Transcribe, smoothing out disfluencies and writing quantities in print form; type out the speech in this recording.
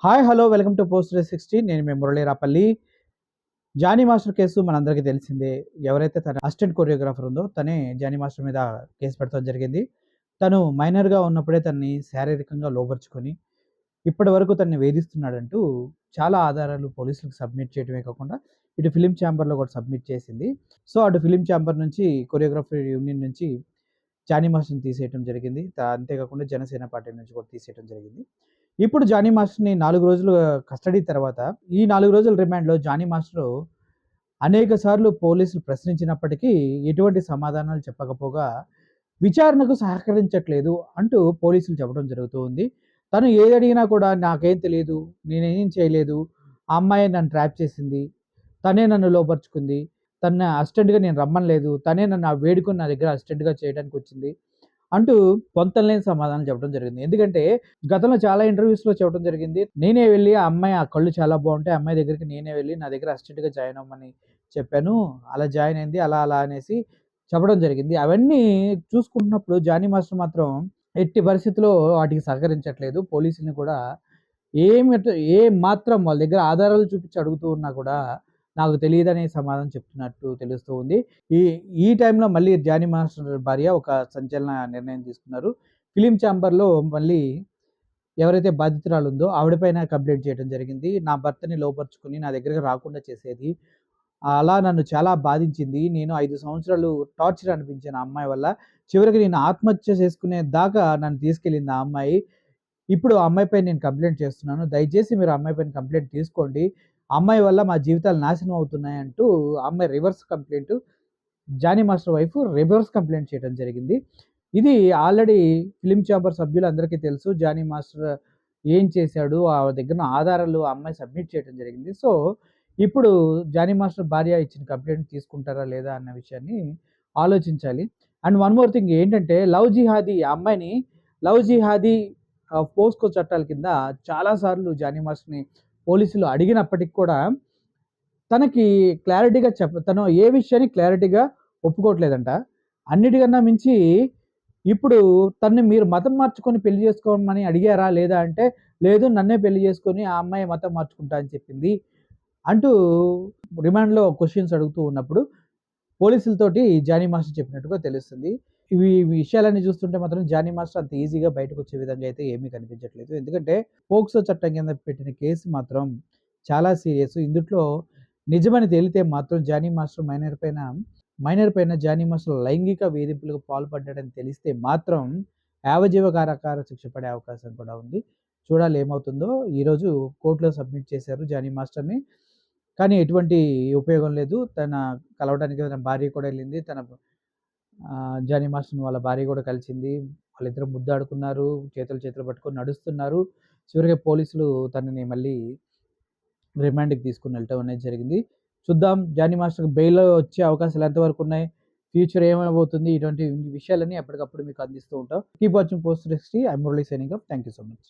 Hi hello welcome to post 360. నేను మీ Murali Rapalli. Jani master case మనందరికీ తెలిసిందే. ఎవరైతే తన అసిస్టెంట్ కొరియోగ్రాఫర్ ఉందో తనే జానీ మాస్టర్ మీద కేసు పెట్టడం జరిగింది. తను మైనర్గా ఉన్నప్పుడే తనని శారీరకంగా లోపరుచుకొని ఇప్పటి వరకు తనని వేధిస్తున్నాడంటూ చాలా ఆధారాలు పోలీసులకు సబ్మిట్ చేయడమే కాకుండా ఇటు ఫిలిం ఛాంబర్లో కూడా సబ్మిట్ చేసింది. సో అటు ఫిలిం ఛాంబర్ నుంచి కొరియోగ్రఫీ యూనియన్ నుంచి జానీ మాస్టర్ని తీసేయడం జరిగింది. అంతేకాకుండా జనసేన పార్టీ నుంచి కూడా తీసేయడం జరిగింది. ఇప్పుడు జానీ మాస్టర్‌ని 4 రోజులు కస్టడీ తర్వాత, ఈ 4 రోజుల రిమాండ్‌లో జానీ మాస్టరు అనేక సార్లు పోలీసులు ప్రశ్నించినప్పటికీ ఎటువంటి సమాధానాలు చెప్పకపోగా, విచారణకు సహకరించట్లేదు అంటూ పోలీసులు చెప్పడం జరుగుతూ ఉంది. తను ఏదడిగినా కూడా నాకేం తెలీదు, నేనేం చేయలేదు, ఆ అమ్మాయే నన్ను ట్రాప్ చేసింది, తనే నన్ను లోపరుచుకుంది, తన అసిస్టెంట్‌గా నేను రమ్మనలేదు, తనే నన్ను వేడుకొని నా దగ్గర అసిస్టెంట్‌గా చేయడానికొచ్చింది అంటూ పొంతనలేని సమాధానం చెప్పడం జరిగింది. ఎందుకంటే గతంలో చాలా ఇంటర్వ్యూస్‌లో చెప్పడం జరిగింది. నేనే వెళ్లి ఆ అమ్మాయి ఆ కళ్ళు చాలా బావుంటాయి. ఆ అమ్మాయి దగ్గరికి నేనే వెళ్లి నా దగ్గర అసిస్టెంట్‌గా జాయిన్ అవ్వమని చెప్పాను. అలా జాయిన్ అయింది. అలా అనేసి చెప్పడం జరిగింది. అవన్నీ చూసుకుంటున్నప్పుడు జానీ మాస్టర్ మాత్రం ఎట్టి పరిస్థితిలో వాటికి సహకరించట్లేదు. పోలీసుల్ని కూడా మాత్రం వాళ్ళ దగ్గర ఆధారాలు చూపించి అడుగుతూ ఉన్నా కూడా నాకు తెలియదనే సమాధానం చెప్తున్నట్టు తెలుస్తూ ఉంది. ఈ ఈ టైంలో మళ్ళీ జానీ మాస్టర్ భార్య ఒక సంచలన నిర్ణయం తీసుకున్నారు. ఫిలిం ఛాంబర్‌లో మళ్ళీ ఎవరైతే బాధితురాలు ఉందో ఆవిడ పైన కంప్లెయింట్ చేయడం జరిగింది. నా భర్తని లోపరుచుకొని నా దగ్గరికి రాకుండా చేసేది. అలా నన్ను చాలా బాధించింది. నేను 5 సంవత్సరాలు టార్చర్ అనిపించాను ఆ అమ్మాయి వల్ల. చివరికి నేను ఆత్మహత్య చేసుకునే దాకా నన్ను తీసుకెళ్ళింది ఆ అమ్మాయి. ఇప్పుడు ఆ అమ్మాయిపై నేను కంప్లెయింట్ చేస్తున్నాను. దయచేసి మీరు ఆ అమ్మాయి పైన కంప్లెయింట్ తీసుకోండి. ఆ అమ్మాయి వల్ల మా జీవితాలు నాశనం అవుతున్నాయంటూ ఆ అమ్మాయి reverse complaint, Jani master wife reverse complaint చేయడం జరిగింది. ఇది ఆల్రెడీ ఫిలిం ఛాంబర్ సభ్యులందరికీ తెలుసు. జానీ మాస్టర్ ఏం చేశాడు, ఆ దగ్గర ఉన్న ఆధారాలు ఆ అమ్మాయి సబ్మిట్ చేయడం జరిగింది. సో, ఇప్పుడు జానీ మాస్టర్ భార్య ఇచ్చిన కంప్లెయింట్ తీసుకుంటారా లేదా అన్న విషయాన్ని ఆలోచించాలి. అండ్ వన్ మోర్ థింగ్ ఏంటంటే లవ్ జిహాదీ ఆ అమ్మాయిని లవ్ జిహాదీ పోస్కో చట్టాల కింద చాలా సార్లు జానీ మాస్టర్‌ని పోలీసులు అడిగినప్పటికి కూడా తనకి క్లారిటీగా తను ఏ విషయాన్ని క్లారిటీగా ఒప్పుకోవట్లేదంట. అన్నిటికన్నా మించి ఇప్పుడు తనని మీరు మతం మార్చుకొని పెళ్లి చేసుకోమని అడిగారా? లేదా అంటే, లేదు నన్నే పెళ్లి చేసుకొని ఆ అమ్మాయి మతం మార్చుకుంటా అని చెప్పింది. అంటూ రిమాండ్‌లో క్వెషన్స్ అడుగుతూ ఉన్నప్పుడు పోలీసులతోటి జానీ మాస్టర్ చెప్పినట్టుగా తెలుస్తుంది. ఇవి విషయాలన్నీ చూస్తుంటే మాత్రం జానీ మాస్టర్ అంత ఈజీగా బయటకొచ్చే విధంగా అయితే ఏమీ కనిపించట్లేదు. ఎందుకంటే పోక్సో చట్టం కింద పెట్టిన కేసు మాత్రం చాలా సీరియస్. ఇందుట్లో నిజమని తేలితే మాత్రం మైనర్ పైన జానీ మాస్టర్ లైంగిక వేధింపులకు పాల్పడ్డాడని తెలిస్తే మాత్రం యావజ్జీవ కారాగార శిక్ష పడే అవకాశం కూడా ఉంది. చూడాలి ఏమవుతుందో. ఈరోజు కోర్టులో సబ్మిట్ చేశారు జానీ మాస్టర్‌ని. కానీ ఎటువంటి ఉపయోగం లేదు. కలవడానికి తన భార్య కూడా ఎళ్ళింది. జానీ మాస్టర్‌ని వాళ్ళ భార్య కూడా కలిసింది. వాళ్ళిద్దరూ ముద్దాడుకున్నారు. చేతులు పట్టుకొని నడుస్తున్నారు. చివరికి పోలీసులు తనని మళ్ళీ రిమాండ్‌కి తీసుకొని వెళ్ళటం అనేది జరిగింది. చూద్దాం జానీ మాస్టర్‌కి బెయిల్ వచ్చే అవకాశాలు ఎంతవరకు ఉన్నాయి? ఫ్యూచర్ ఏమైపోతుంది? ఇటువంటి విషయాలన్నీ ఎప్పటికప్పుడు మీకు అందిస్తూ ఉంటాం. Keep watching post 360. I am Murali signing off. Thank you so much.